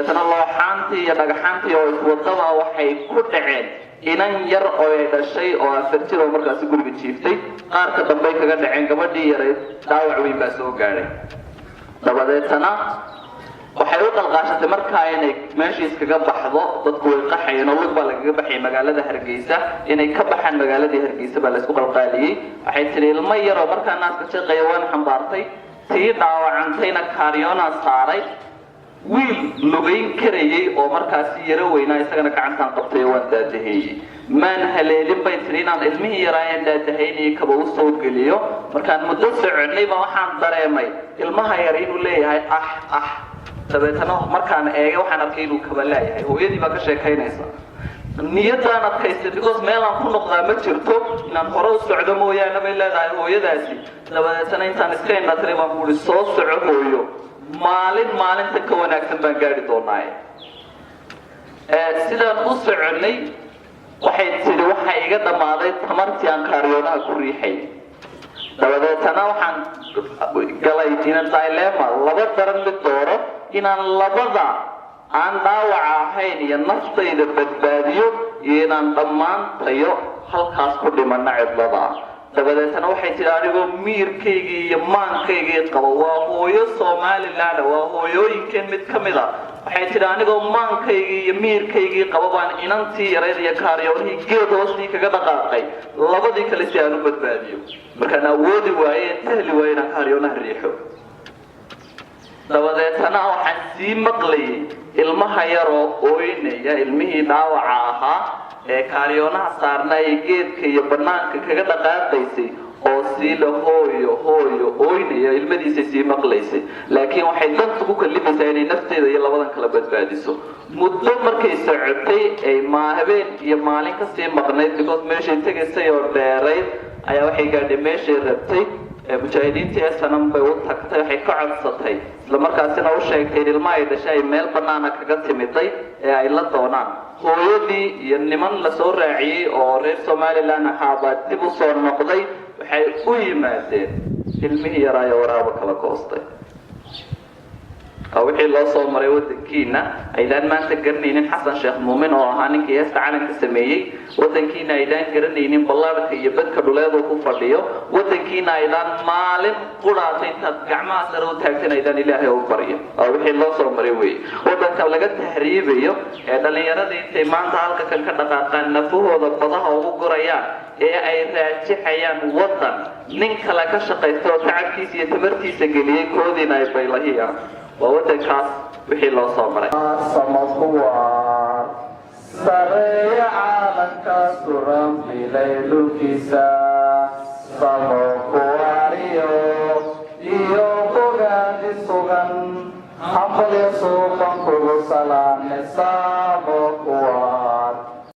dabeetana looxaantii iyo dhagaxaantii oo iswadaba waxay ku dhaceen inan yar oo ay dhashay oo 4 jir oo markaas guriga jiiftay qaarka dambe kaga dhaceen gabadhii yaray dhaawac weyn baa soo gaaray dabadeetana waxay u qalqaashatay markaa inay meeshii iskaga baxdo dadku way qaxayeen oo lug baa lagaga baxay magaalada Hargeysa inay ka baxaan magaaladii Hargeysa baa la isku qalqaaliyay waxay tiri ilmo yar oo markaa naaska shaqeeya waan xambaartay tii dhaawacantayna kaaryoona saaray wiil lugayn karayay oo markaas yara weynaa isagana gacantan qabtay waan daadahayay maan haleelin bay tiri inaan ilmihii yaraayeen daadahaynay kaba u soo geliyo markaan muddo soconay baa waxaan dareemay ilmaha yar inuu leeyahay dabeetana markaan eegay waxaan arkay inuu kaba leeyahay hooyadii baa ka sheekaynaysa niyadaan adkaystay because meelaan ku noqdaa ma jirto inaan hore u socdo mooyaane bay leedahay hooyadaasi dabadeetana intaan iska indhatay baan ku soo soco hooyo maalinta ka wanaagsan baan gaari doonaa sidaan u soconay waxay tiri waxa iga dhamaaday tamartii aan kaariyoonaha ku riixay dabadeetana waxaan galay inaan dilemma laba daran mid dooro inaan labada aan dhaawac ahayn iyo naftayda badbaadiyo iyo inaan dhammaantayo halkaas ku dhimana cidlada dabadeetana waxay tiri anigoo miirkaygii iyo maankaygii qabo waa hooyo Soomaaliland waa hooyooyinkeen mid ka mid ah waxay tiri anigoo maankaygii iyo miirkaygii qabo baan inantii yareed iyo kaaryoonihii geed hoostii kaga dhaqaaqay labadii kale si aan u badbaadiyo markaan awoodi waayeen sahli waayeen kaaryoonah riixo dabadeetana waxaan sii maqlayay ilmaha yaroo ooynaya ilmihii dhaawaca ahaa ee kaariyoonaha saarnaa ee geedka iyo banaanka kaga dhaqaaqaysay oo sii la hooyo ooynaya ilmadiisa sii maqlaysay laakiin waxay dantu ku kalimaysaa inay nafteeda iyo labadan kala badbaadiso muddo markay socotay ay habeen iyo maalin ka sii maqnayd because meeshay tagaysay oo dheerayd ayaa waxay gaadhay meeshay rabtay mujaahidiintii sanam bay u tagtay waxay ka codsatay isla markaasina u sheegtay ilmaha ay dhashay meel banaana kaga timiday ee ay la doonaan hooyadii iyo niman la soo raaciyay oo reer Soomaaliland ahaa dib u soo noqday waxay u yimaadeen ilmihii yaraayo waraabo kala goostay wixii loo soo maray wadankiina aydaan maanta garanaynin Xasan Sheekh Muumin oo ahaa ninkii heesta calanka sameeyay wadankiina aydaan garanaynin ballaarka iyo badka dhuleed oo ku fadhiyo wadankiina aydaan maalin quraatay intaad gacmaha sare u taagteen aydaan Ilaahay u baryo wixii loo soo maray way wadanka laga tahriibayo ee dhalinyarada intay maanta halka kan ka dhaqaaqaan nafahooda badaha ugu gurayaan ee ay raajixayaan wadan nin kale ka shaqaysto tacabkiisa iyo tamartiisa geliyay koodina ay baylahiyaan وودكاس وحي الله صامري سمكوار سريع عالك سرم في ليل كيسا سمكواريو إيو بغادي سوغن حفل سوغن كل سلام